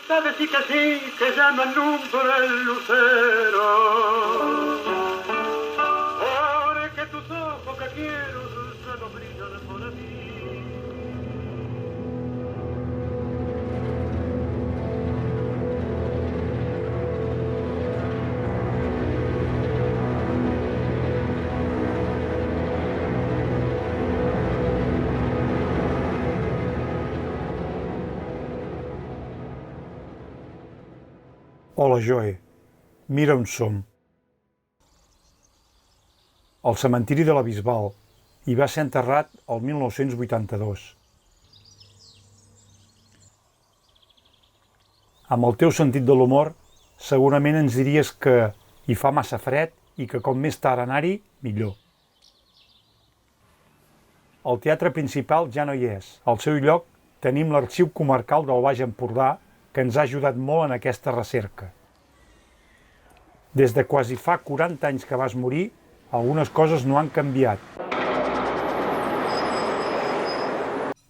Sabe sí que ya no alumbra el lucero. Porque tus ojos que quiero solo brillan por mí. Hola, Joe. Mira on som. Al cementiri de la Bisbal. Hi va ser enterrat el 1982. Amb el teu sentit de l'humor, segurament ens diries que hi fa massa fred i que com més tard anar-hi, millor. El teatre principal ja no hi és. Al seu lloc tenim l'Arxiu Comarcal del Baix Empordà, que ens ha ajudat molt en aquesta recerca. Des de quasi fa 40 anys que vas morir, algunes coses no han canviat.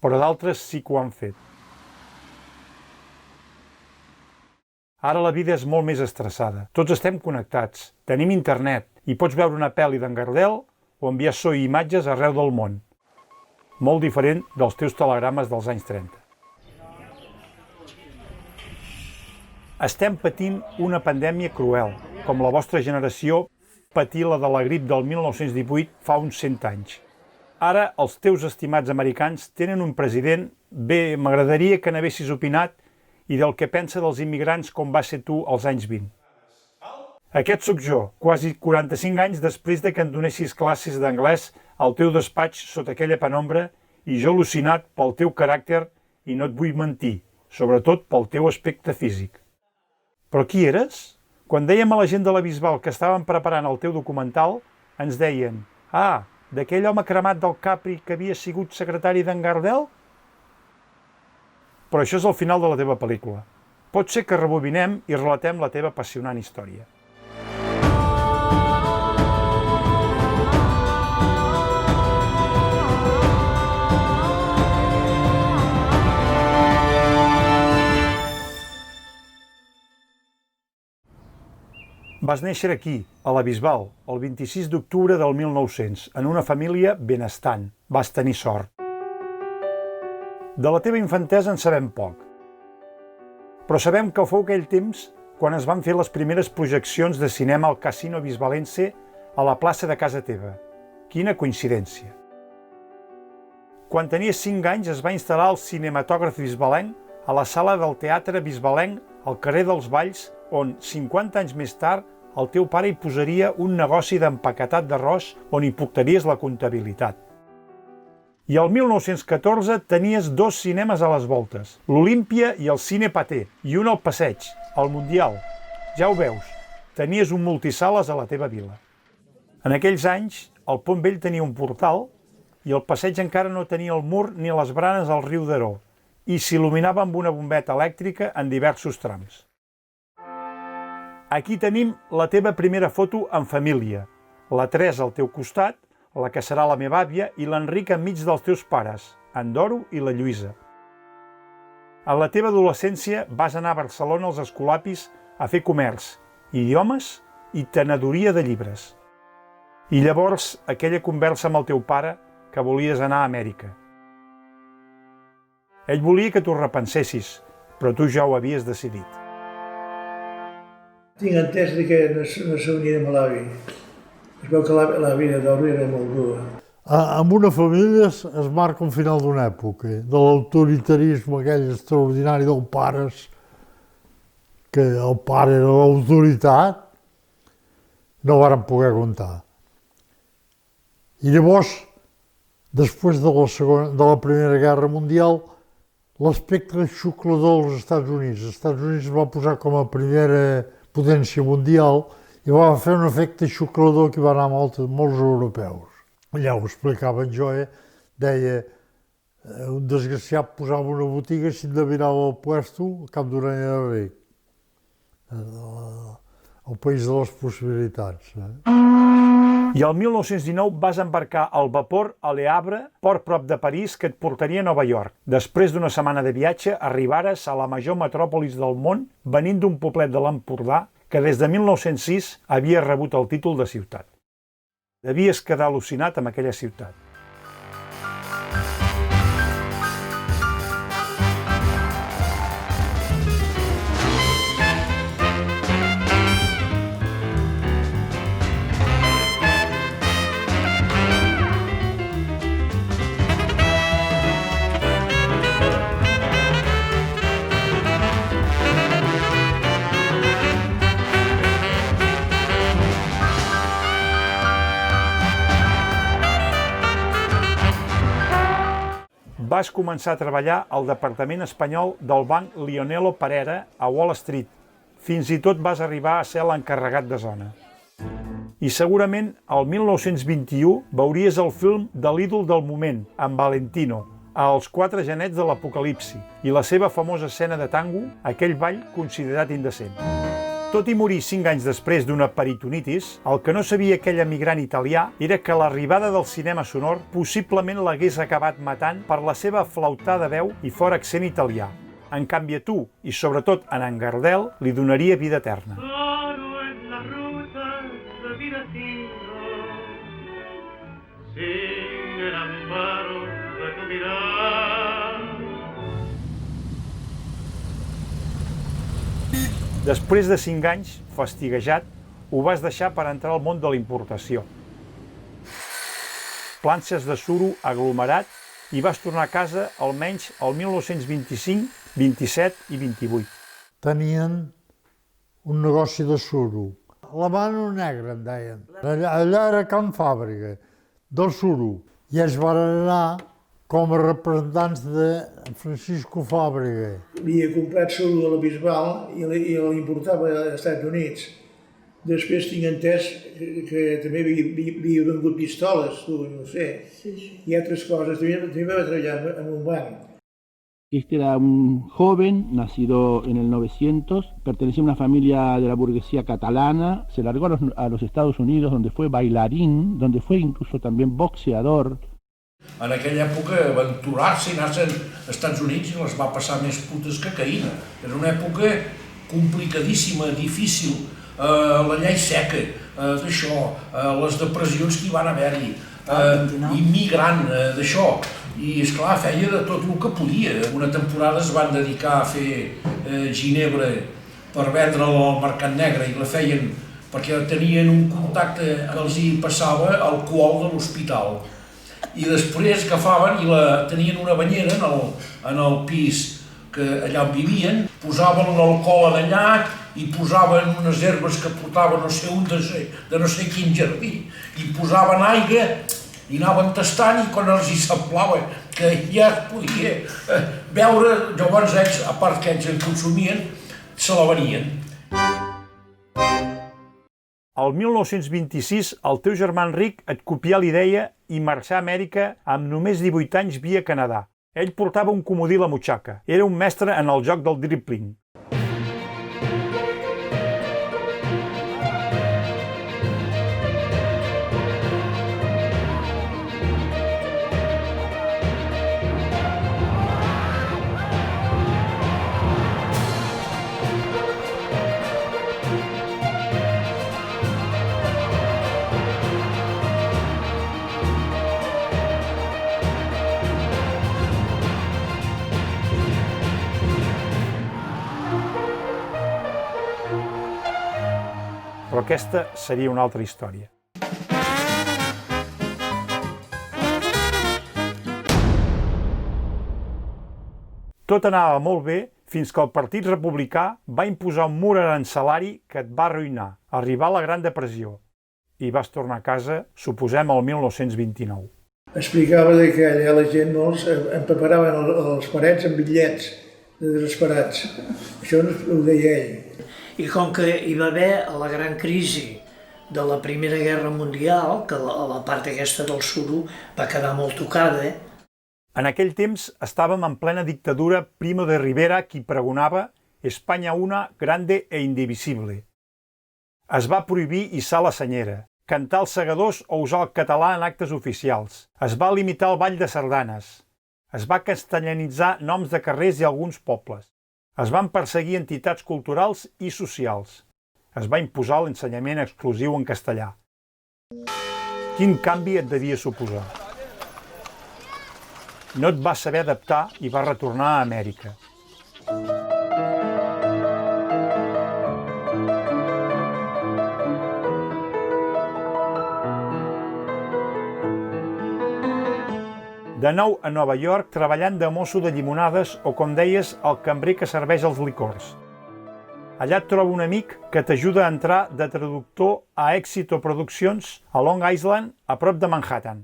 Però d'altres sí que ho han fet. Ara la vida és molt més estressada. Tots estem connectats, tenim internet i pots veure una pel·li d'en Gardel o enviar so i imatges arreu del món. Molt diferent dels teus telegrames dels anys 30. Estem patint una pandèmia cruel, com la vostra generació patí la de la grip del 1918 fa uns 100 anys. Ara els teus estimats americans tenen un president, bé, m'agradaria que n'haguessis opinat i del que pensa dels immigrants com va ser tu als anys 20. Aquest sóc jo, quasi 45 anys després de que em donessis classes d'anglès al teu despatx sota aquella penombra i jo al·lucinat pel teu caràcter i no et vull mentir, sobretot pel teu aspecte físic. Però qui eres? Quan dèiem a la gent de la Bisbal que estàvem preparant el teu documental, ens deien d'aquell home cremat del Capri que havia sigut secretari d'en Gardel? Però això és el final de la teva pel·lícula. Pot ser que rebobinem i relatem la teva apassionant història. Vas néixer aquí, a la Bisbal, el 26 d'octubre del 1900, en una família benestant. Vas tenir sort. De la teva infantesa en sabem poc. Però sabem que fou aquell temps quan es van fer les primeres projeccions de cinema al Casino Bisbalense a la plaça de casa teva. Quina coincidència. Quan tenies 5 anys es va instal·lar el cinematògraf bisbalenc a la sala del Teatre Bisbalenc al carrer dels Valls, on 50 anys més tard el teu pare hi posaria un negoci d'empaquetat d'arròs on hi portaries la comptabilitat. I el 1914 tenies 2 cinemes a les voltes, l'Olímpia i el Cine Paté, i un al Passeig, el Mundial. Ja ho veus, tenies un multisales a la teva vila. En aquells anys, el Pont Vell tenia un portal i el Passeig encara no tenia el mur ni les branes al riu Daró i s'il·luminava amb una bombeta elèctrica en diversos trams. Aquí tenim la teva primera foto en família, la Teresa al teu costat, la que serà la meva àvia, i l'Enric enmig dels teus pares, en Doro i la Lluïsa. A la teva adolescència vas anar a Barcelona als Escolapis a fer comerç, idiomes i tenedoria de llibres. I llavors aquella conversa amb el teu pare que volies anar a Amèrica. Ell volia que t'ho repensessis, però tu ja ho havies decidit. Tinc entès que no s'unirem a l'avi. Es veu que la vida d'Oro era molt dura. En una família es marca un final d'una època, de l'autoritarisme aquell extraordinari dels pares, que el pare era l'autoritat, no varen poder comptar. I llavors, després de la Primera Guerra Mundial, l'espectre xuclador dels Estats Units. Els Estats Units va posar com a primera potència mundial i va fer un efecte xuclador que va anar molts europeus. Allà ho explicava en Joe, deia, un desgraciat posava una botiga, si endevinava el puesto, al cap d'un any era ric. El país de les possibilitats. I el 1919 vas embarcar al vapor a Le Havre, port prop de París, que et portaria a Nova York. Després d'una setmana de viatge, arribares a la major metròpolis del món, venint d'un poblet de l'Empordà que des de 1906 havia rebut el títol de ciutat. Devies quedar al·lucinat amb aquella ciutat. Vas començar a treballar al departament espanyol del banc Lionello Parera a Wall Street. Fins i tot vas arribar a ser l'encarregat de zona. I segurament al 1921 veuries el film de l'ídol del moment, amb Valentino, a Els quatre genets de l'Apocalipsi, i la seva famosa escena de tango, aquell ball considerat indecent. Tot i morir 5 anys després d'una peritonitis, el que no sabia aquell emigrant italià era que l'arribada del cinema sonor possiblement l'hagués acabat matant per la seva flautada veu i fort accent italià. En canvi a tu, i sobretot a en Gardel, li donaria vida eterna. Claro en las rutas de mi destino, sin el amparo de tu mirada. Després de 5 anys, fastiguejat, ho vas deixar per entrar al món de la importació. Planxes de suro aglomerat i vas tornar a casa almenys el 1925, 27 i 28. Tenien un negoci de suro. La mano negra, en deien. Allà era Can Fàbrica, del suro. I ells van anar com a representants de Francisco Fàbrica. Havia comprat suro de la Bisbal i l'importava als Estats Units. Després tinc entès que també havia vengut pistoles, tu, no sé, i altres coses. També va treballar en un banc. Este era un joven nacido en el 900, pertenecía a una familia de la burguesía catalana, se largó a los Estados Unidos, donde fue bailarín, donde fue incluso también boxeador. En aquella època aventurar-se i anar-se als Estats Units i les va passar més putes que caïna. Era una època complicadíssima, difícil, la llei seca, d'això, les depressions que hi van haver-hi, immigrant, d'això. I, esclar, feia de tot el que podia. Una temporada es van dedicar a fer ginebra per vendre'l al mercat negre i la feien perquè tenien un contacte que els hi passava alcohol de l'hospital. I després agafaven i tenien una banyera en el pis allà on vivien, posaven l'alcohol allà i posaven unes herbes que portaven no sé un de no sé quin jardí i posaven aigua i anaven tastant i quan els hi semblava que ja es podia beure, llavors ells, a part que ells en consumien, se la venien. El 1926, el teu germà Enric et copià la idea i marxà a Amèrica amb només 18 anys via Canadà. Ell portava un comodí a la butxaca. Era un mestre en el joc del dribbling. Però aquesta seria una altra història. Tot anava molt bé fins que el Partit Republicà va imposar un mur arancelari que et va arruïnar, arribar a la Gran Depressió. I vas tornar a casa, suposem, el 1929. Explicava que allà la gent molts empaparaven les parets amb bitllets de desesperats. Això ho deia ell. I com que hi va haver la gran crisi de la Primera Guerra Mundial, que la part aquesta del suro va quedar molt tocada. En aquell temps estàvem en plena dictadura Primo de Rivera, qui pregonava Espanya una, grande e indivisible. Es va prohibir hissar la senyera, cantar els segadors o usar el català en actes oficials. Es va limitar el ball de sardanes. Es va castellanitzar noms de carrers i alguns pobles. Es van perseguir entitats culturals i socials. Es va imposar l'ensenyament exclusiu en castellà. Quin canvi et devia suposar? No et va saber adaptar i va retornar a Amèrica. De nou a Nova York treballant de mosso de llimonades o, com deies, el cambrer que serveix els licors. Allà et troba un amic que t'ajuda a entrar de traductor a Éxito Productions a Long Island, a prop de Manhattan.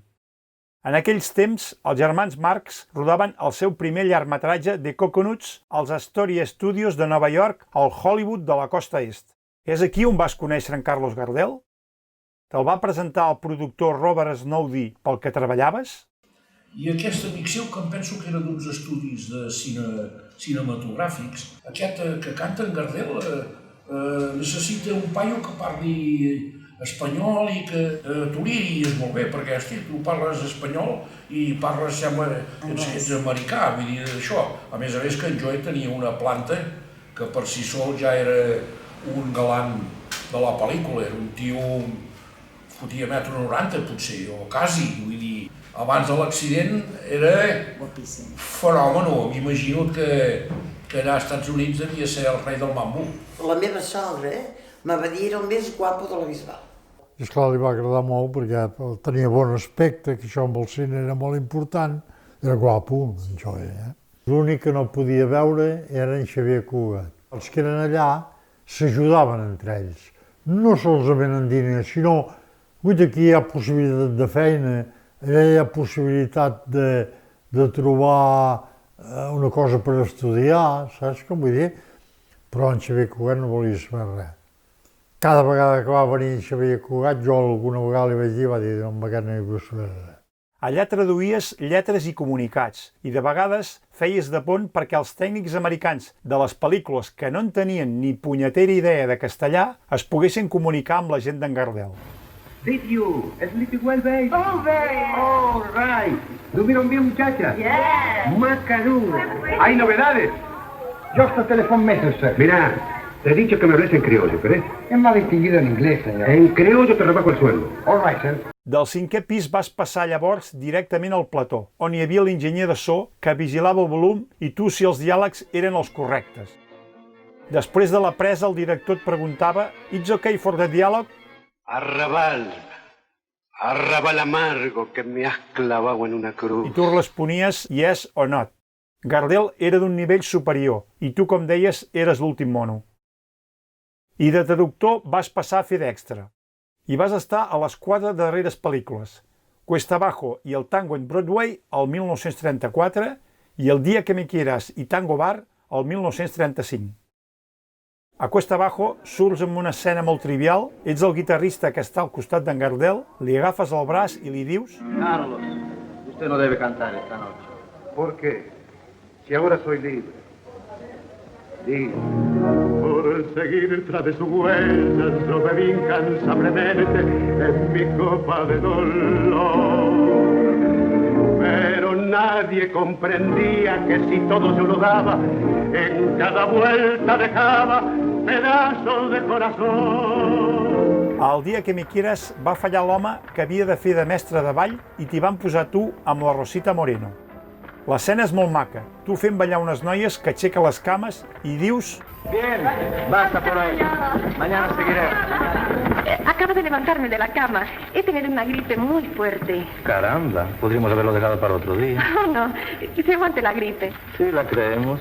En aquells temps, els germans Marx rodaven el seu primer llargmetratge de Coconuts als Astoria Studios de Nova York, al Hollywood de la costa est. És aquí on vas conèixer en Carlos Gardel? Te'l va presentar el productor Robert Snowdy pel que treballaves? I aquest amic seu, que em penso que era d'uns estudis de cinematogràfics, aquest que canta en Gardel, necessita un paio que parli espanyol i que t'ho liris molt bé, perquè hosti, tu parles espanyol i parles, sembla, ets americà, vull dir, això. A més que en Joe tenia una planta que per si sol ja era un galant de la pel·lícula, era un tio, fotia 1,90 m potser, o quasi, vull dir, abans de l'accident era fenòmeno. M'imagino que allà als Estats Units devia ser el rei del mambo. La meva sogra me va dir era el més guapo de la Bisbal. I esclar, li va agradar molt perquè tenia bon aspecte, que això amb el cine era molt important. Era guapo, en Joe, L'únic que no podia veure era en Xavier Cugat. Els que eren allà s'ajudaven entre ells. No solament en diners, sinó que aquí hi ha possibilitat de feina, hi ha possibilitat de trobar una cosa per estudiar, saps com vull dir? Però en Xavier Cugat no volia saber res. Cada vegada que va venir Xavier Cugat, jo alguna vegada li vaig dir, va dir, amb aquest no hi vull saber res. Allà traduïes lletres i comunicats i de vegades feies de pont perquè els tècnics americans de les pel·lícules que no en tenien ni punyetera idea de castellà es poguessin comunicar amb la gent d'en Gardel. Did you sleep well, baby? Oh, baby. All right. ¿Durmieron bien, muchachas? Yeah. Macanudo. ¿Hay novedades? Just a telephone message, sir. Mira, te he dicho que me hables en criollo, ¿crees? Es más distinguido en inglés, señor. En criollo te rebajo el sueldo. All right, sir. Del 5è pis vas passar llavors directament al plató, on hi havia l'enginyer de so que vigilava el volum i tu si els diàlegs eren els correctes. Després de la presa, el director et preguntava «It's okay for the dialogue?» Arrabal amargo que me has clavado en una cruz. I tu responies yes o not. Gardel era d'un nivell superior i tu, com deies, eres l'últim mono. I de traductor vas passar a fer d'extra. I vas estar a les 4 darreres pel·lícules, Cuesta Abajo i El Tango en Broadway, el 1934, i El Día que me quieras i Tango Bar, el 1935. A Cuesta Abajo surts en una escena molt trivial, ets el guitarrista que està al costat d'en Gardel, li agafes el braç i li dius Carlos, usted no debe cantar esta noche. ¿Por qué? Si ahora soy libre. Digo. Por seguir tras sus huellas, lo bebí incansablemente en mi copa de dolor. Pero nadie comprendía que si todo yo lo daba, en cada vuelta dejaba pedazos de corazón. El Dia que me quieras va fallar l'home que havia de fer de mestre de ball i t'hi van posar tu amb la Rosita Moreno. L'escena és molt maca, tu fent ballar unes noies que aixeca les cames i dius... Bien, basta por hoy. Mañana seguiré. Acabo de levantarme de la cama. He tenido una gripe muy fuerte. Caramba, podríamos haberlo dejado para otro día. Oh, no, que se aguante la gripe. Sí, la creemos.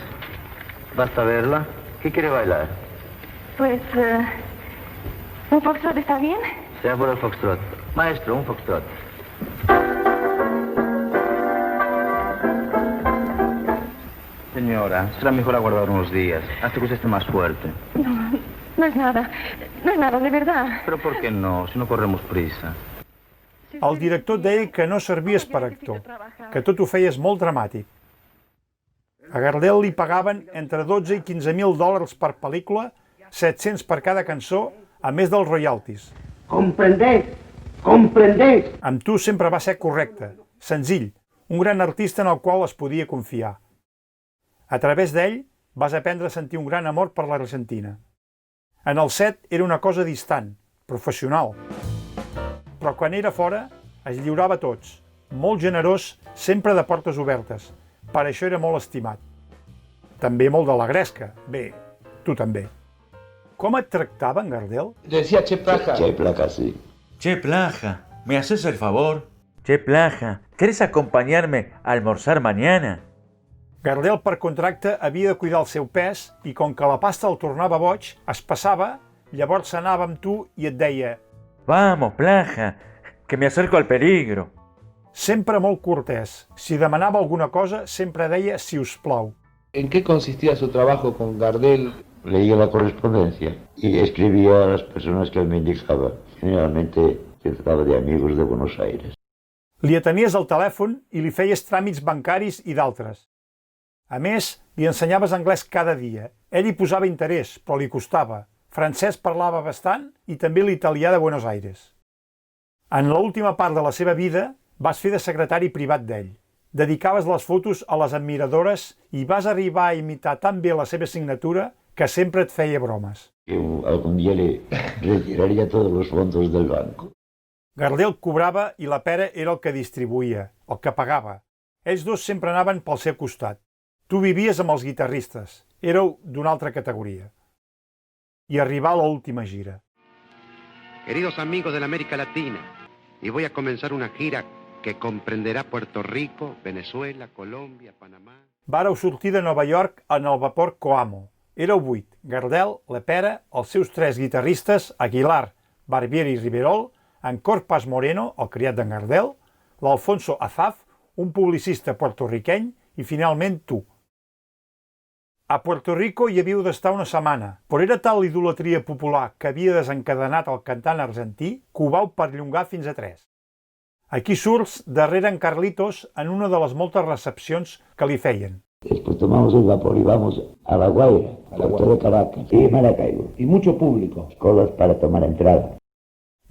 Basta verla. ¿Qué quiere bailar? Pues, ¿un foxtrot está bien? Sea por el foxtrot. Maestro, un foxtrot. Señora, será mejor aguardar unos días, hasta que usted esté más fuerte. No, no es nada, de verdad. ¿Pero por qué no, si no corremos prisa? El director deia que no servies per actor, que tot ho feies molt dramàtic. A Gardel li pagaven entre 12 i 15.000 dòlars per pel·lícula, 700 per cada cançó, a més dels royalties. ¿Comprendés? ¿Comprendés? Amb tu sempre va ser correcte, senzill, un gran artista en el qual es podia confiar. A través d'ell vas aprendre a sentir un gran amor per l'Argentina. En el set era una cosa distant, professional. Però quan era fora es lliurava a tots, molt generós, sempre de portes obertes. Per això era molt estimat. També molt de la gresca. Bé, tu també. Com et tractava en Gardel? Decía Che Plaja. Che Plaja, sí. Che Plaja, ¿me haces el favor? Che Plaja, ¿querés acompañarme a almorzar mañana? Gardel, per contracte, havia de cuidar el seu pes i com que la pasta el tornava boig, es passava, llavors s'anava amb tu i et deia «Vamos, Plaja, que me acerco al peligro». Sempre molt cortès. Si demanava alguna cosa, sempre deia «si us plau». ¿En qué consistía su trabajo con Gardel? Leía la correspondencia y escribía a las personas que él me indicaba. Generalmente se trataba de amigos de Buenos Aires. Li atenies el telèfon i li feies tràmits bancaris i d'altres. A més, li ensenyaves anglès cada dia. Ell hi posava interès, però li costava. Francès parlava bastant i també l'italià de Buenos Aires. En l'última part de la seva vida vas fer de secretari privat d'ell. Dedicaves les fotos a les admiradores i vas arribar a imitar tan bé la seva signatura que sempre et feia bromes. Algún día le retiraría todos los fondos del banco. Gardel cobrava i la pera era el que distribuïa, el que pagava. Ells dos sempre anaven pel seu costat. Tu vivies amb els guitarristes, éreu d'una altra categoria. I arribar a l'última gira. Queridos amigos de la América Latina, y voy a comenzar una gira que comprenderá Puerto Rico, Venezuela, Colombia, Panamá. Vàreu sortir de Nova York en el vapor Coamo. Éreu 8, Gardel, Lepera, els seus 3 guitarristes, Aguilar, Barbieri i Riverol, en Corpas Moreno, el criat d'en Gardel, l'Alfonso Azaf, un publicista puertorriqueny, i finalment tu. A Puerto Rico hi havíeu d'estar una setmana, però era tal l'idolatria popular que havia desencadenat el cantant argentí que ho vau perllongar fins a 3. Aquí surts darrere en Carlitos en una de les moltes recepcions que li feien. Después tomamos el vapor y vamos a La Guaira, Puerto de Caracas y Maracaibo. Y mucho público. Colas para tomar entrada.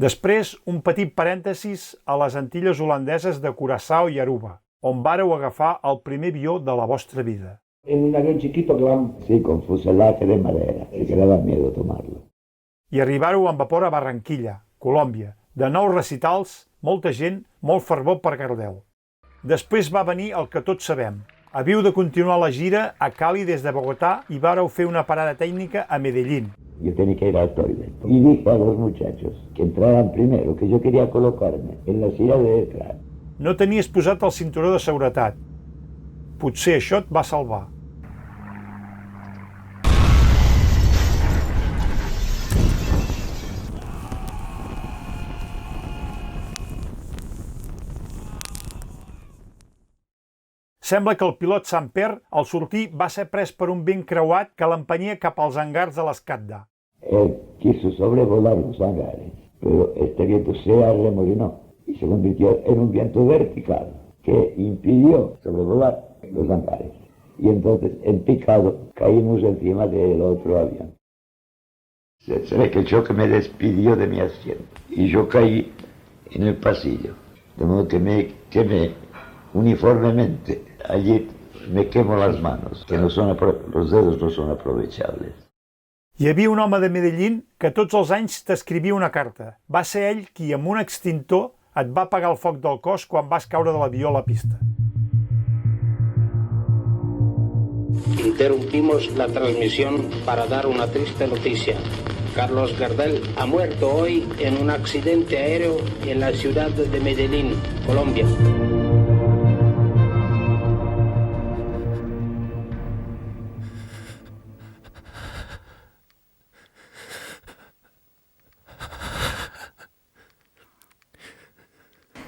Després, un petit parèntesis a les Antilles holandeses de Curaçao i Aruba, on vàreu agafar el primer avió de la vostra vida. En un avión chiquito que van... Sí, con fuselaje de madera, que daba miedo tomarlo. I arribareu amb vapor a Barranquilla, Colòmbia. De nous recitals, molta gent, molt fervor per Gardel. Després va venir el que tots sabem. Havíeu de continuar la gira a Cali des de Bogotà i vàreu fer una parada tècnica a Medellín. Yo tenía que ir al toilet. Y dije a los muchachos que entraran primero, que yo quería colocarme en la silla de detrás. No tenies posat el cinturó de seguretat. Potser això et va salvar. Sembla que el pilot Samper, al sortir, va ser pres per un vent creuat que l'empenia cap als hangars de l'Escatda. Él quiso sobrevolar los hangares, pero este viento se arremolinó y se convirtió en un viento vertical que impidió sobrevolar los hangares. Y entonces, en picado, caímos encima del otro avión. Se ve que el choque me despidió de mi asiento y yo caí en el pasillo, de modo que me quemé uniformemente. Allí me quemo las manos, que los dedos no son aprovechables. Hi havia un home de Medellín que tots els anys t'escrivia una carta. Va ser ell qui, amb un extintor, et va apagar el foc del cos quan vas caure de l'avió a la pista. Interrumpimos la transmisión para dar una triste noticia. Carlos Gardel ha muerto hoy en un accidente aéreo en la ciudad de Medellín, Colombia.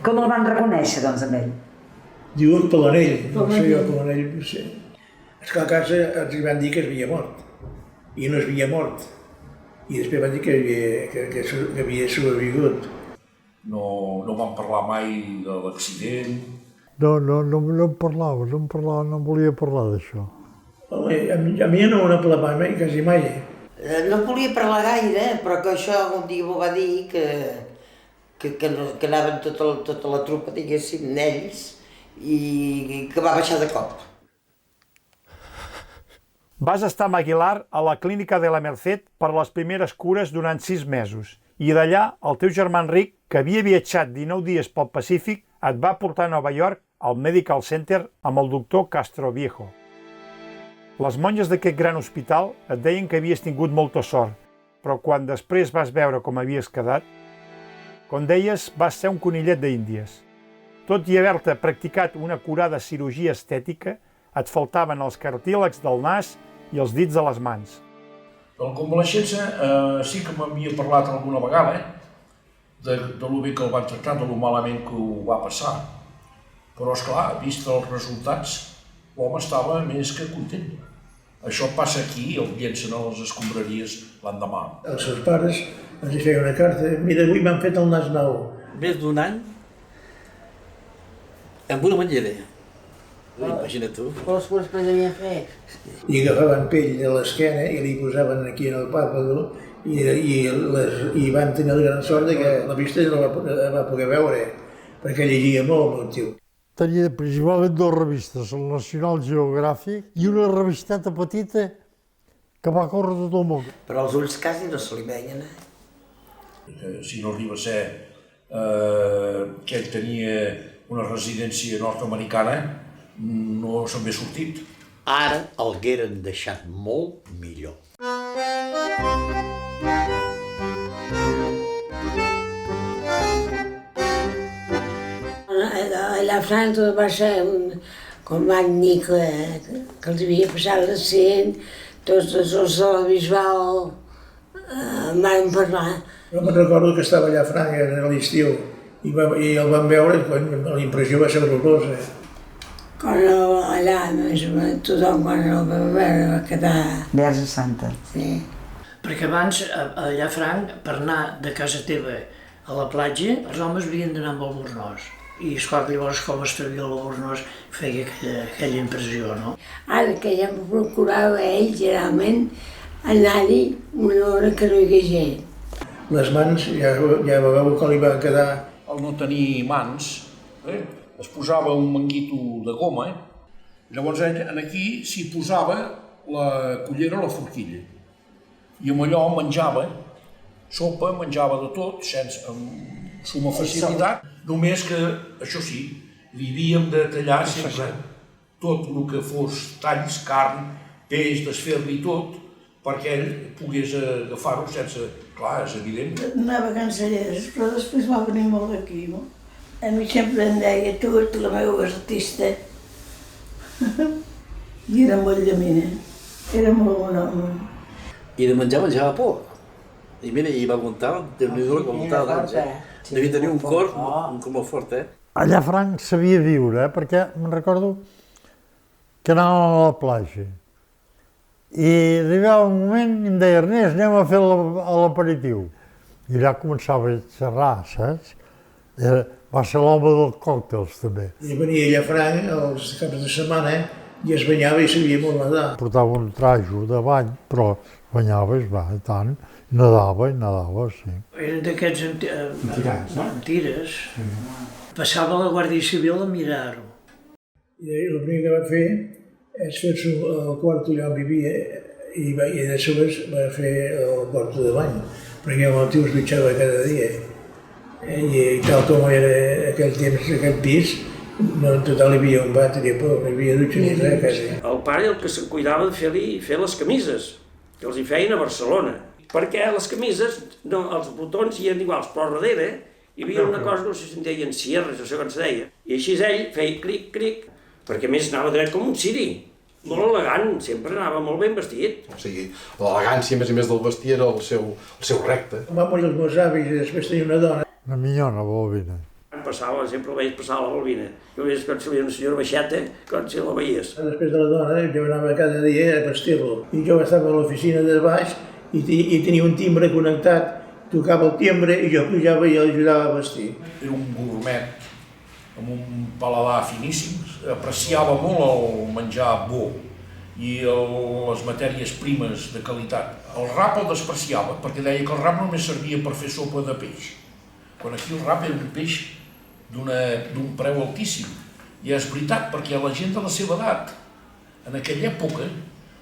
Com el van reconèixer, doncs, amb ell? Diuen per l'anell, no sé jo, per l'anell, no sé. És que a casa ens van dir que es havia mort, i no es havia mort. I després van dir que havia sobrevigut. No van parlar mai de l'accident? No em parlava, no volia parlar d'això. Home, a mi no n'ha parlat mai, quasi mai. No volia parlar gaire, però que això un dia m'ho va dir, que que anaven tota la trupa, diguéssim, d'ells, i que va baixar de cop. Vas estar amb Aguilar a la clínica de la Merced per les primeres cures durant 6 mesos i d'allà el teu germà Enric, que havia viatjat 19 dies pel Pacífic, et va portar a Nova York al Medical Center amb el doctor Castroviejo. Les monges d'aquest gran hospital et deien que havies tingut molta sort, però quan després vas veure com havies quedat, com deies, vas ser un conillet d'Índies. Tot i haver-te practicat una curada cirurgia estètica, et faltaven els cartílags del nas i els dits de les mans. De la convalescença sí que m'havia parlat alguna vegada de lo bé que el van tractar, de lo malament que ho va passar. Però, esclar, vist els resultats, l'home estava més que content. Això passa aquí i el llencen a les escombraries l'endemà. Els seus pares els feien una carta, mira, avui m'han fet el nas nou. Més d'un any amb una manllera. Imagina tu. Les cures que devien fer. I agafaven pell de l'esquena i li posaven aquí en el pàpado i van tenir la gran sort que la vista no la va poder veure, perquè llegia molt el tio. Tenia principalment 2 revistes, el National Geographic i una revisteta petita que va córrer tot el món. Però els ulls quasi no se li veien, Si no arriba a ser que ell tenia una residència nord-americana, no se'n ve sortit. Ara el hagueren deixat molt millor. Allà a França va ser un magnífic que els havia passat l'accent, tots els de la Bisbal van parlar. Jo me'n recordo que estava allà a França a l'estiu i el vam veure, la impressió va ser horrorosa. Quan allà, tothom quan el va veure va quedar... Verge Santa. Sí. Perquè abans, allà a Franc, per anar de casa teva a la platja, els homes havien d'anar amb Albornoz. I esclar, llavors com es trevia l'Albornoz feia aquella impressió, no? Ara que ja em procurava ell, generalment, anar-hi una hora que no hi hagués gent. Les mans, ja veieu que li van quedar... Al no tenir mans, es posava un manguito de goma, llavors ell aquí s'hi posava la cullera o la forquilla. I amb allò menjava sopa, menjava de tot, amb suma facilitat, només que, això sí, li havíem de tallar sempre tot el que fos talls, carn, peix, desfer-li tot, perquè ell pogués agafar-ho sense... Clar, és evident. Anava a Cancelleres, però després va venir molt aquí, no? A mi sempre em deia, tu ets la meva artista. I era molt llaminer, era molt bon home. I de menjava poc. I mira, i va muntar, Déu-n'hi-do com muntava d'anys, Devia tenir un cor molt fort, Allà a Franc sabia viure, perquè me'n recordo que anàvem a la platja. I arribava un moment i em deia, Ernest, anem a fer l'aperitiu. I allà començava a xerrar, saps? Va ser l'home dels còctels, també. I venia allà a Franc els caps de setmana i es banyava i sabia molt nedar. Portava un trajo de bany, però es banyava, i tant, nedava, sí. Eren d'aquests mentires. Passava la Guàrdia Civil a mirar-ho. I el primer que va fer és fer-se el quarto allà on vivia i de sobres va fer el quarto de bany, perquè el tio es dutxava cada dia. I tal com era aquell temps, aquest pis, no en total hi havia un vàter, no hi havia dutxa ni res, quasi. El pare el que se'n cuidava de fer les camises, que els hi feien a Barcelona, perquè les camises, els botons hi eren iguals, però a darrere hi havia una cosa, no sé si en deien cierres o segons deia, i així ell feia cric, cric, perquè a més anava dret com un ciri, molt elegant, sempre anava molt ben vestit. O sigui, l'elegància, a més del vestir, era el seu recte. Va morir els meus avis i després tenia una dona. Una minyona, Balbina. Sempre el veies passar a la Balbina. Jo veies com si hi havia una senyora baixeta, com si la veies. Després de la dona, jo anava cada dia a vestir-lo. I jo estava a l'oficina de baix i tenia un timbre connectat, tocava el timbre i jo pujava i l'ajudava a vestir. Era un gourmet amb un paladar finíssim, apreciava molt el menjar bo i les matèries primes de qualitat. El rap el despreciava, perquè deia que el rap només servia per fer sopa de peix. quan aquí el rap era un peix d'un preu altíssim. I és veritat, perquè la gent de la seva edat, en aquella època,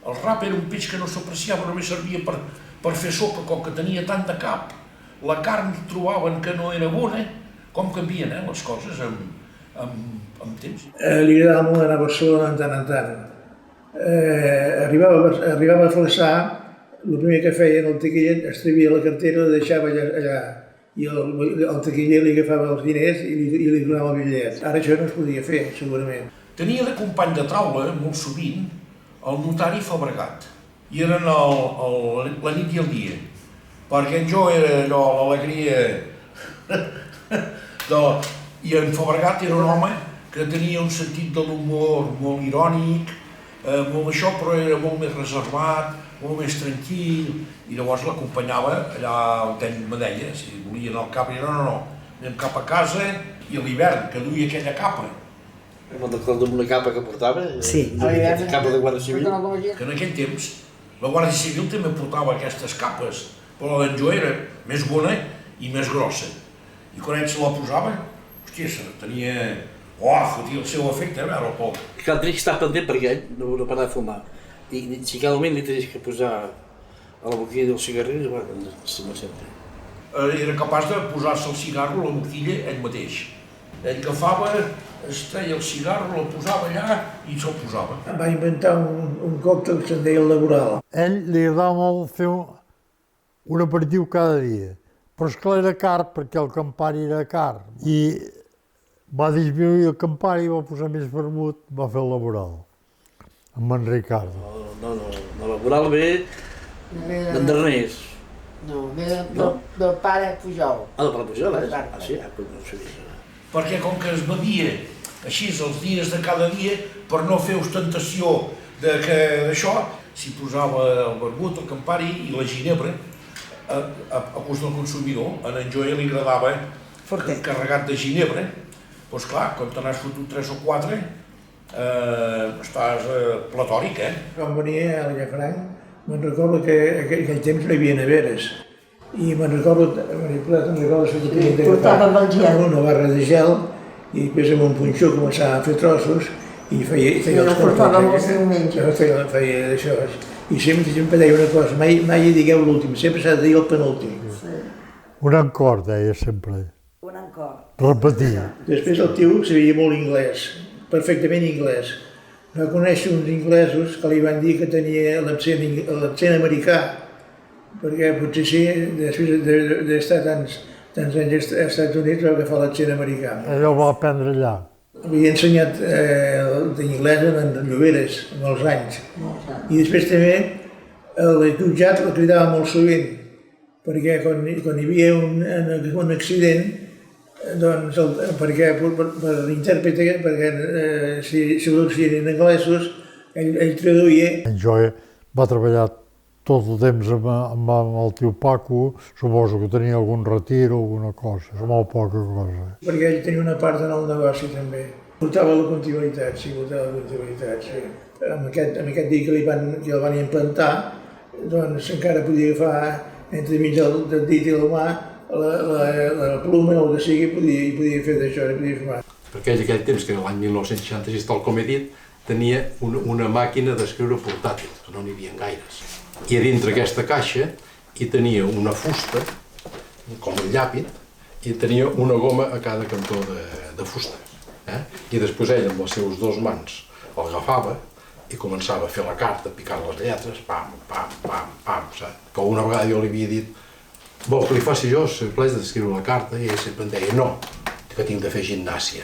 el rap era un peix que no s'apreciava, només servia per fer sopa, com que tenia tant de cap. La carn trobaven que no era bona, com canvien les coses amb temps. Li agradava molt anar a Barcelona de tant en tant. Arribava a Flaçà, el primer que feia en el taquiller, es trevia la cartera, la deixava allà, i el taquiller li agafava els diners i li donava el bitllet. Ara això no es podia fer, segurament. Tenia de company de taula, molt sovint, el notari Fabregat. I eren la nit i el dia. Perquè jo era allò, l'alegria... I en Fabregat era un home que tenia un sentit de l'humor molt irònic, molt això, però era molt més reservat, molt més tranquil, i llavors l'acompanyava allà on ell me deia, si volia anar al cap, i no, anem cap a casa, i a l'hivern, que duia aquella capa. Me'n recordo d'una capa que portava, capa de Guàrdia Civil. Que en aquell temps la Guàrdia Civil també portava aquestes capes, però la d'en Jo era més bona i més grossa. I quan ell se la posava, hòstia, tenia... fotia el seu efecte, veure el poc. Clar, tenies que estar pendent perquè ell no parava de fumar. I si cada moment li tenies que posar a la boquilla del cigarrillo, bueno, no sempre. Era capaç de posar-se el cigarro a la boquilla ell mateix. Ell agafava, es treia el cigarro, el posava allà i se'l posava. Va inventar un còctel que se'n deia el laboral. Ell li agradava molt fer un aperitiu cada dia, però esclar era car perquè el Campari era car. I va disminuir el Campari, va posar més vermut, va fer el laboral, amb en Ricardo. No, el laboral ve d'en Darnés. No, ve del pare Pujol. Ah, del pare Pujol, sí, no ho sabia. Perquè com que es bevia així els dies de cada dia, per no fer ostentació d'això, s'hi posava el vermut, el Campari i la ginebra a gust del consumidor. A en Joel li agradava carregat de ginebra. Doncs clar, quan te n'has fotut 3 o 4, estàs platòric, Quan venia a Llafranc, me'n recordo que aquell temps no hi havia neveres. I me'n recordo que tenia d'agafar una barra de gel i després amb un punxó començava a fer trossos i feia els cortes. Feia això. I sempre deia una cosa, mai digueu l'últim, sempre s'ha de dir el penúltim. Un encor, deia sempre. Un encor. Repetir. Després el tio sabia molt anglès, perfectament anglès. Va conèixer uns inglesos que li van dir que tenia l'accent americà, perquè potser sí, després d'estar tants anys als Estats Units va agafar l'accent americà. Allò ho va aprendre allà. Havia ensenyat d'anglès en Lloberes, molts anys. I després també el jutjat el cridava molt sovint, perquè quan hi havia un accident, doncs per l'intèrprete, perquè si eren anglesos, ell traduïa. En Joe va treballar tot el temps amb el tio Paco, suposo que tenia algun retir o alguna cosa, molt poca cosa. Perquè ell tenia una part en el negoci també. Portava la continuïtat, sí. Amb aquest dia que el van implantar, doncs encara podia agafar entremig del dit i la mà la pluma o el que sigui, podia fer d'això, podia fumar. Perquè ell aquell temps, que l'any 1966, tal com he dit, tenia una màquina d'escriure portàtil, que no n'hi havia gaires. I a dintre aquesta caixa hi tenia una fusta, com un llàpid, i tenia una goma a cada cantó de fusta. I després ell, amb les seves 2 mans, el agafava i començava a fer la carta, a picar les lletres, pam, pam, pam, pam, saps? Que una vegada jo li havia dit, vol que li faci jo, si pleix d'escriure la carta, i ell sempre em deia, no, que tinc de fer gimnàsia.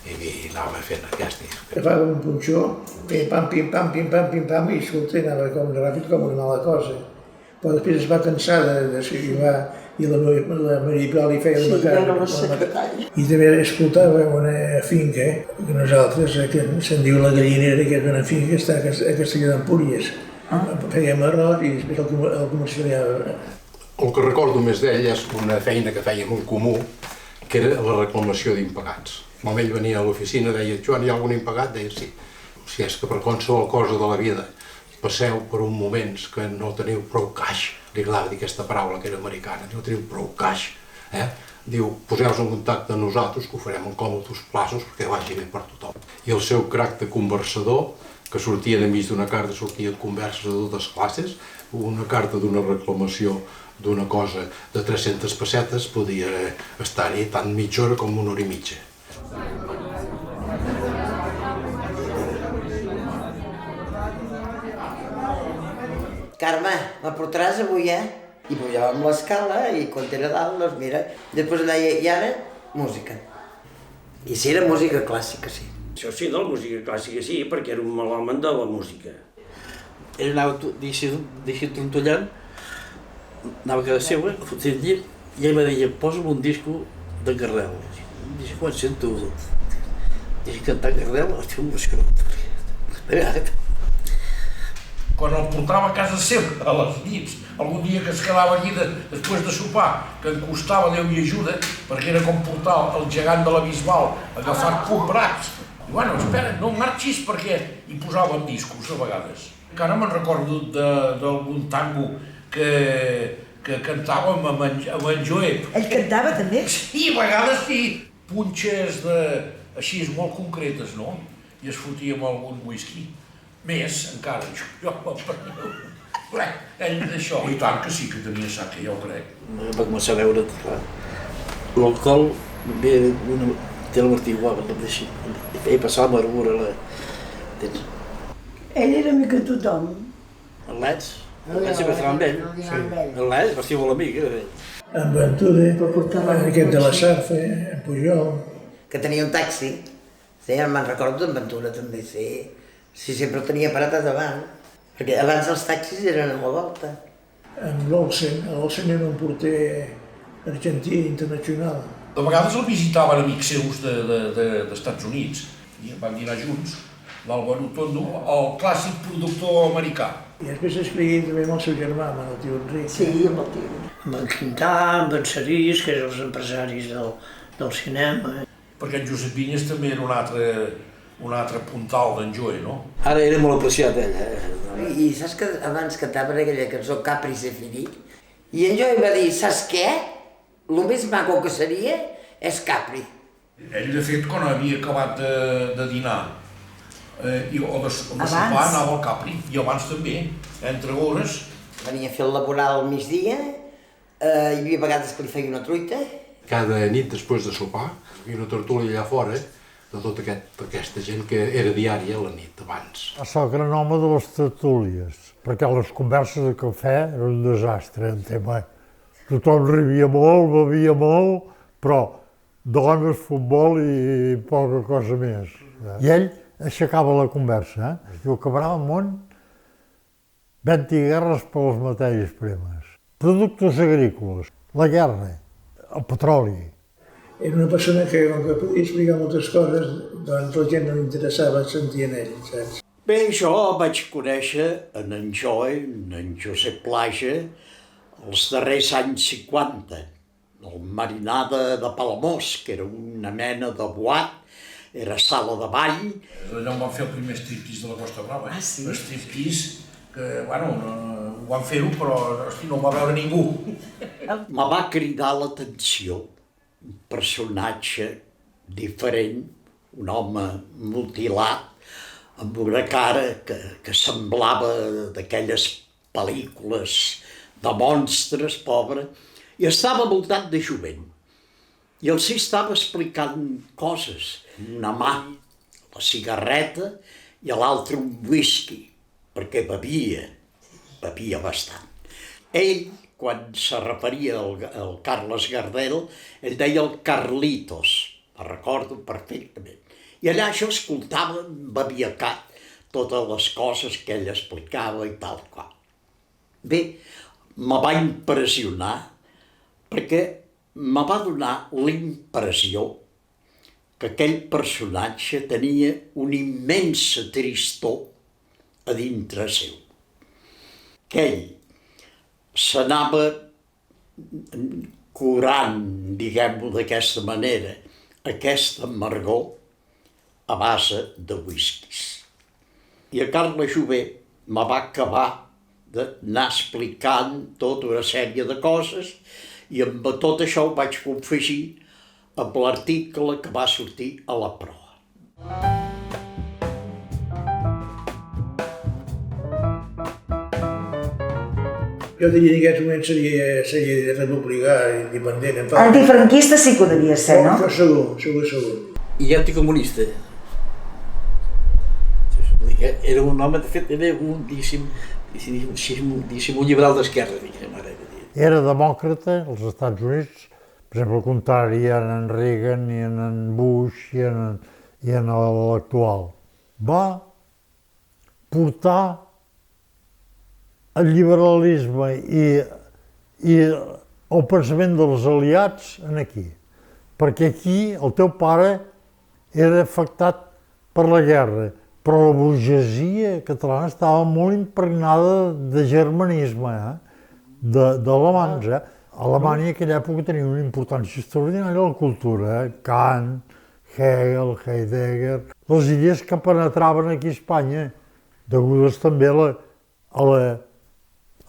I anava fent aquesta. Agafava un punxó, pim-pam, pim-pam, pim-pam, pim-pam, i escolta, anava com ràpid com una mala cosa. Però després es va cansar d'escriure, i la Maria Pla li feia una cara. I també escoltava una finca, que nosaltres, que se'n diu La Gallinera, que és una finca que està a Castelló d'Empúries. Fèiem arròs i després el comercialiava. El que recordo més d'ell és una feina que fèiem en comú, que era la reclamació d'impagats. Quan ell venia a l'oficina deia, Joan, hi ha algun impagat? Deia, sí. Si és que per qualsevol cosa de la vida passeu per uns moments que no teniu prou caix, li agradava dir aquesta paraula que era americana, no teniu prou caix, diu, poseu-vos en contacte amb nosaltres, que ho farem en còmodes plaços perquè vagi bé per tothom. I el seu caràcter conversador, que sortia de mig d'una carta, sortia de converses de totes classes, una carta d'una reclamació d'una cosa de 300 pessetes podia estar-hi tant mitja hora com una hora i mitja. Carme, me portaràs avui, I pujàvem l'escala i quan era dalt, doncs mira, després em deia, i ara, música. I si era música clàssica, sí. Això sí, de la música clàssica sí, perquè era un melòman de la música. Ell anava d'així trontollant, anava a casa seva, fotia el llit, i ell me deia, posa'm un disco de Gardel. Dic, quan sento cantar Gardel, estic emocionat. Quan el portava a casa seva, a les nits, algun dia que es quedava allí després de sopar, que em costava Déu i ajuda, perquè era com portar el gegant de la Bisbal agafat pel braç. I bueno, espera, no marxis perquè hi posàvem discos a vegades. Encara me'n recordo d'algun tango que cantàvem amb en Joe. Ell cantava també? Sí, a vegades sí. Punxes així molt concretes, no? I es fotia amb algun whisky. Més, encara, jo ell d'això. I tant que sí que tenia sac, ja ho crec. Va començar a veure, clar, l'alcohol té la martiguava, ell passava amargura. Ell era amic de tothom. El Lets sempre estava amb ell. El Lets va ser molt amic. En Ventura, aquest de la Sarfa, en Pujol. Que tenia un taxi. Sí, me'n recordo d'en Ventura també, sí. Sí, sempre el tenia parat a davant, perquè abans els taxis eren a la volta. En l'Olsen era un porter argentí internacional. A vegades el visitaven amics seus d'Estats Units i van dinar junts, l'Álvaro Tondo, el clàssic productor americà. I després escrivia també amb el seu germà, amb el tio Enric. Sí, amb el tio. Amb en Quintà, amb en Serís, que eren els empresaris del cinema. Perquè en Josep Vinyes també era un altre puntal d'en Joe, no? Ara era molt apreciat, ell. I saps que abans cantaven aquella cançó Capri se finí? I en Joe va dir, saps què? El més maco que seria és Capri. Ell, de fet, quan havia acabat de dinar o de sopar, anava al Capri, i abans també, entre hores. Venia a fer el laboral al migdia, hi havia vegades que li feia una truita. Cada nit després de sopar, hi havia una tertúlia allà fora, de tota aquesta gent que era diària la nit abans. Va ser el gran home de les tertúlies, perquè les converses de cafè eren un desastre, en tema. Tothom rivia molt, bevia molt, però dones, futbol i poca cosa més. I ell aixecava la conversa, Diu, acabarà el món 20 guerres per les matèries primes, productes agrícoles, la guerra, el petroli. Era una persona que, com que podia explicar moltes coses, doncs la gent no li interessava sentir en ell, saps? Bé, jo vaig conèixer en Joe, en Josep Plaja, els darrers anys 50, el Marinada de Palamós, que era una mena de boat, era sala de ball. Allà on van fer el primer striptease de la Costa Brava. Sí? El striptease, que, bueno, ho van fer-ho, però no ho va veure ningú. Me va cridar l'atenció un personatge diferent, un home mutilat, amb una cara que semblava d'aquelles pel·lícules de monstres, pobre, i estava voltat de jovent. I els estava explicant coses, una mà, la cigarreta, i a l'altra un whisky, perquè bevia bastant. Ell, quan se referia al Carles Gardel, ell deia el Carlitos, me'n recordo perfectament. I allà jo escoltava babiacat totes les coses que ell explicava i tal qual. Bé, me va impressionar perquè me va donar la impressió que aquell personatge tenia una immensa tristor a dintre seu. Que ell s'anava curant, diguem-ho d'aquesta manera, aquesta amargor a base de whiskies. I a Carles Jové me va acabar d'anar explicant tota una sèrie de coses I amb tot això ho vaig confegir amb l'article que va sortir a la proa. Jo diria que en aquests moments seria republicà, independent. Antifranquista sí que ho devia ser, no? Això segur. I anticomunista. Era un home, de fet, era un, diguéssim, un liberal d'esquerra, Era demòcrata als Estats Units, per exemple, al contrari, hi ha en Reagan, i en Bush, i en l'actual. Va portar el liberalisme i el pensament dels aliats aquí. Perquè aquí el teu pare era afectat per la guerra, però la burgesia catalana estava molt impregnada de germanisme, d'alemanys. Alemanya en aquella època tenia una importància extraordinària a la cultura, Kant, Hegel, Heidegger, les idees que penetraven aquí a Espanya, degudes també a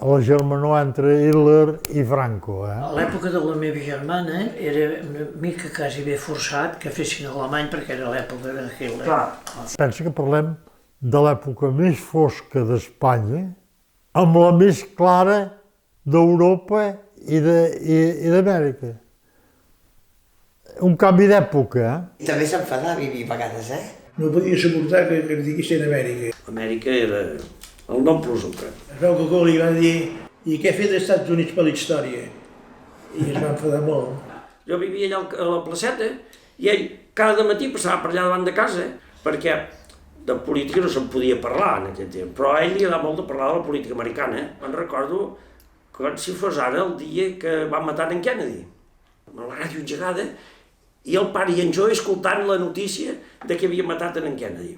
la germanor entre Hitler i Franco. A l'època de la meva germana era una mica quasi bé forçat que fessin alemany perquè era l'època de Hitler. Pensa que parlem de l'època més fosca d'Espanya amb la més clara d'Europa i d'Amèrica. Un canvi d'època, També s'enfadava a vegades, No podia suportar que diguessin Amèrica. Amèrica era el nom plus ultra. Es veu que li van dir i què ha fet els Estats Units per la història? I es va enfadar molt. Jo vivia allà a la placeta i ell cada matí passava per allà davant de casa perquè de política no se'n podia parlar en aquell temps, però a ell li agradava molt de parlar de la política americana. Me'n recordo com si fos ara el dia que van matar en Kennedy, amb la ràdio engegada, i el pare i en Joe escoltant la notícia de que havia matat en Kennedy.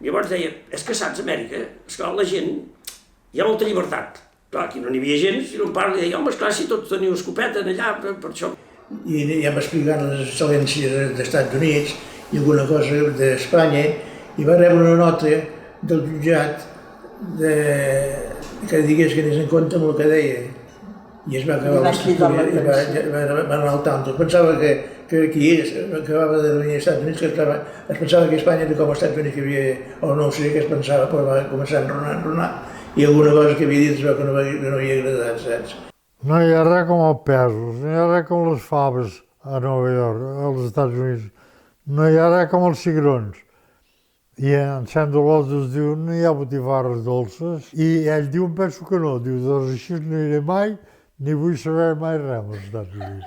Llavors deia, és que saps, Amèrica, esclar, la gent, hi ha molta llibertat. Clar, aquí no n'hi havia gent, si no em parla, i deia, home, esclar, si tots teniu escopeta allà, per això. I ja va explicar les excel·lències dels Estats Units i alguna cosa d'Espanya, i va rebre una nota del jutjat que digués que anés en compte amb el que deia. I es va acabar l'estructura i va anar al tanto. Pensava que aquí acabava de venir als Estats Units, es pensava que Espanya era com als Estats Units, que havia, o no ho sé què es pensava, però va començar a enronar, i alguna cosa que havia dit es veu que no havia agradat, saps? no hi ha res com el pesos, no hi ha res com les faves a Nova York, als Estats Units, no hi ha res com els cigrons. I en Sant Dolors es diu, no hi ha botifarres dolces, i ell diu, penso que no, diu, doncs així no aniré mai, ni vull saber mai res als Estats Units.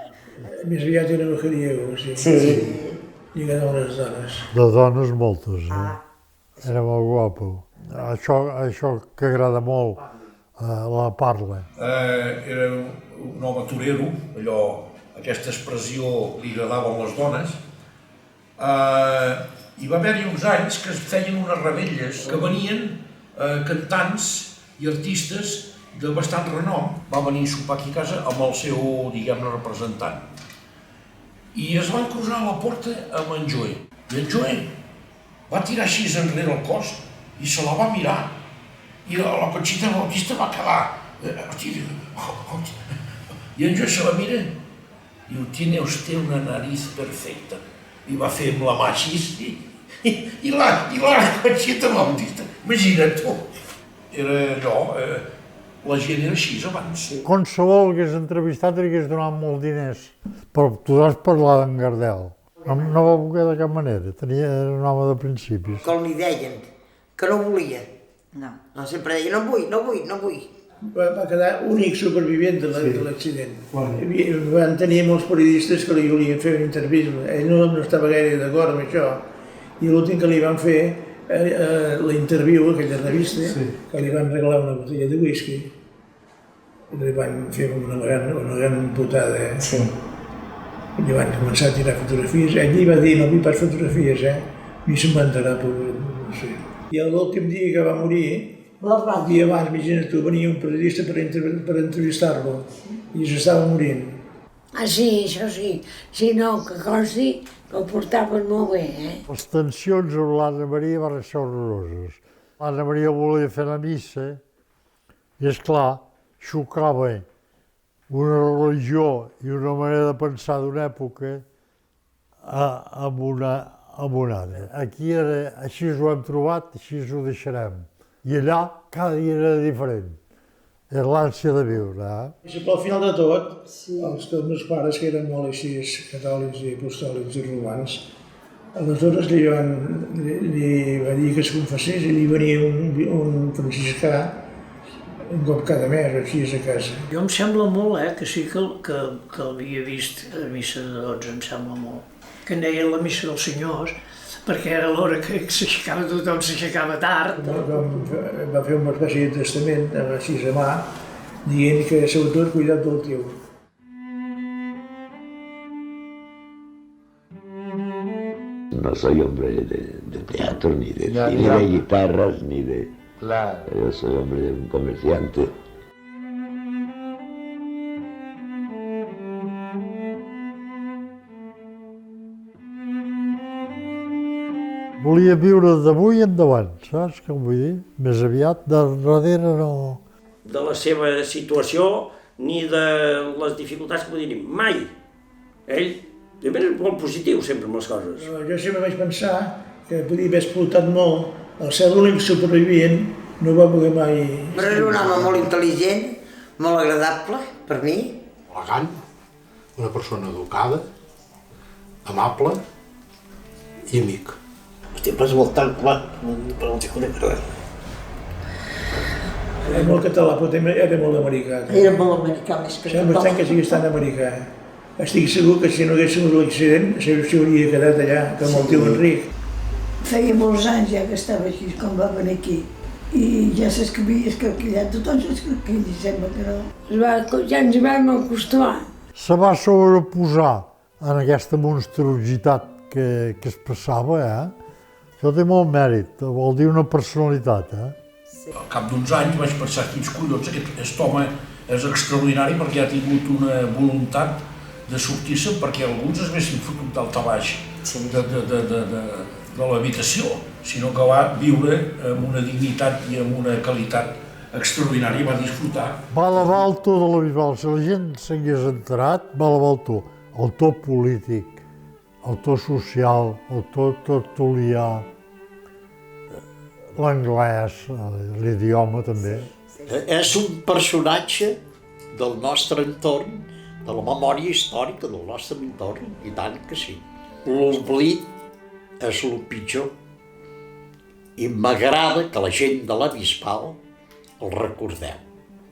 Més aviat era mujeriego, sí. Lligada amb les dones. De dones moltes, Era molt guapo. Això que agrada molt, la parla. Era un home torero, aquesta expressió li agradava a les dones. Hi va haver-hi uns anys que es feien unes revetlles que venien cantants i artistes de bastant renom. Va venir a sopar aquí a casa amb el seu, diguem-ne, representant. I es van cruzar a la porta amb en Joe. I en Joe va tirar així enrere el cos i se la va mirar. I la Conxita Bautista va quedar. I en Joe se la mira i diu, tiene usted una nariz perfecta. I va fer amb la mà així i la Conxita Bautista. Imagina't tu. Era allò, la gent era així abans. Qualsevol que hagués entrevistat li hagués donat molts diners, però tu has parlat d'en Gardel. No va voler de cap manera, era un home de principis. Com li deien, que no volia. No, sempre deia, no vull. Va quedar únic supervivent de l'accident. Van tenir molts periodistes que li volien fer una entrevista. Ell no estava gaire d'acord amb això. I l'últim que li van fer la interviu, aquella revista, que li van regalar una botella de whisky. I li van fer una gran putada. I li van començar a tirar fotografies. Ell li va dir, no vull pas fotografies, a mi se'm va enterar, no sé. I l'últim dia que va morir, un dia abans, imagina't tu, venia un periodista per entrevistar-lo i s'estava morint. Sí, això sí. Si no, que consti que ho portaven molt bé, Les tensions amb l'Anna Maria van ser horroroses. L'Anna Maria volia fer la missa i, esclar, xocava una religió i una manera de pensar d'una època amb una altra. Aquí així ho hem trobat, així ho deixarem. I allà cada dia era diferent. És l'ànsia de viure. Però al final de tot, els meus pares, que eren molt així catòlics i apostòlics i romans, aleshores li va dir que es confessés i li venia un franciscà un cop cada mes, així a casa. Jo em sembla molt, que sí que l'havia vist a missa de 12, em sembla molt. Que en deien la missa dels senyors, perquè era l'hora que s'aixecava tothom, s'aixecava tard. Va fer una espècie de testament, així a mà, dient que sobretot cuida't del teu. No soy hombre de teatro, ni de guitarras, ni de... Yo soy hombre de un comerciante. Volia viure d'avui endavant, saps què vull dir? Més aviat, darrere no... De la seva situació ni de les dificultats que podríem. Mai. Ell també és molt positiu sempre amb les coses. Jo sempre vaig pensar que podia haver explotat molt. El ser l'únic supervivent no va poder mai... Però era un home molt intel·ligent, molt agradable, per mi. Elegant, una persona educada, amable i amic. Hòstia, però és molt tan clar, però no t'hi conec res. Era molt català, però també era molt americà. Era molt americà, més que català. Sembla que siguis tan americà. Estic segur que si no hagués sigut l'accident, s'hi hauria quedat allà, com el tio Enric. Feia molts anys ja que estava així, quan va venir aquí. I ja s'havia escarquillat, tothom s'escarquilla, sembla que no. Ja ens hi vam acostumar. Se va sobreposar en aquesta monstruositat que es passava, Això té molt mèrit, vol dir una personalitat, Al cap d'uns anys vaig pensar, quins collons, aquest home és extraordinari perquè ha tingut una voluntat de sortir-se perquè alguns es haguessin fotut daltabaix de l'habitació, sinó que va viure amb una dignitat i amb una qualitat extraordinària, va disfrutar. Va elevar el to de la Bisbal, si la gent s'hagués enterat, va elevar el to polític, el to social, el to tertulià, l'anglès, l'idioma també. És un personatge del nostre entorn, de la memòria històrica del nostre entorn, i tant que sí. L'oblit és el pitjor. I m'agrada que la gent de la Bisbal el recordeu,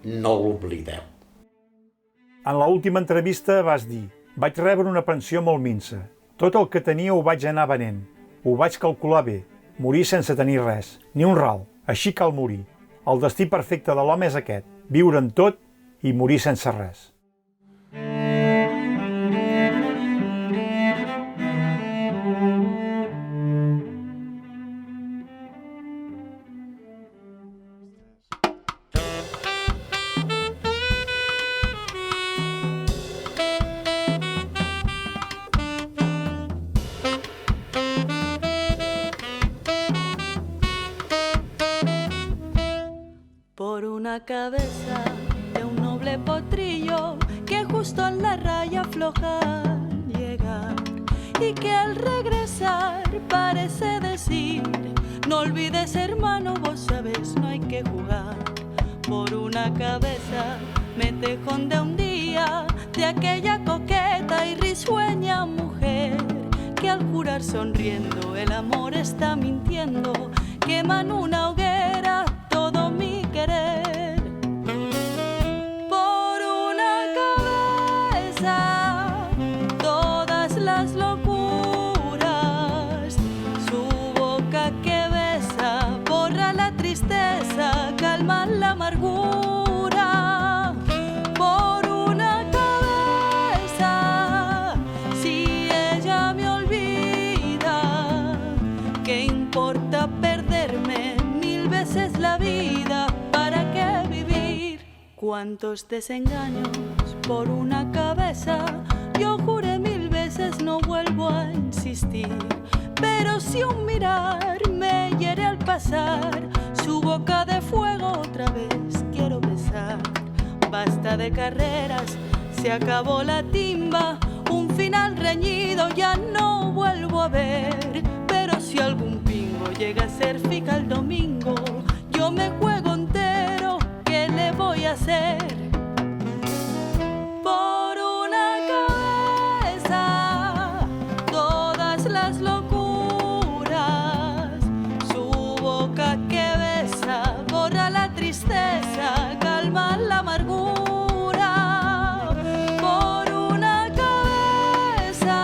no l'oblideu. En l'última entrevista vas dir: vaig rebre una pensió molt minsa. Tot el que tenia ho vaig anar venent. Ho vaig calcular bé. Morir sense tenir res, ni un ral. Així cal morir. El destí perfecte de l'home és aquest: viure en tot i morir sense res. Por una cabeza de un noble potrillo que justo en la raya floja llega y que al regresar parece decir: no olvides, hermano, vos sabes, no hay que jugar. Por una cabeza me tejón de un día de aquella coqueta y risueña mujer que al jurar sonriendo el amor está mintiendo, quema en una hoguera todo mi querer. Por una cabeza todas las locuras, su boca que besa borra la tristeza, calma la amargura. Por una cabeza, si ella me olvida, ¿qué importa perderme mil veces la vida? ¿Para qué vivir? Cuántos desengaños por una cabeza. Yo juré mil veces no vuelvo a insistir, pero si un mirar me hiere al pasar, su boca de fuego otra vez quiero besar. Basta basta de carreras, se acabó la timba, un final reñido ya no vuelvo a ver. Pero si algún pingo llega a ser fica el domingo, yo me juego entero, ¿qué le voy a hacer? Por una cabeza, todas las locuras, su boca que besa, borra la tristeza, calma la amargura. Por una cabeza,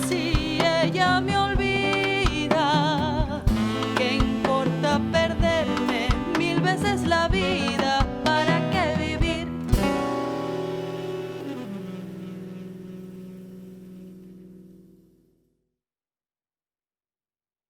si ella me olvida, ¿qué importa perderme 1000 veces la vida?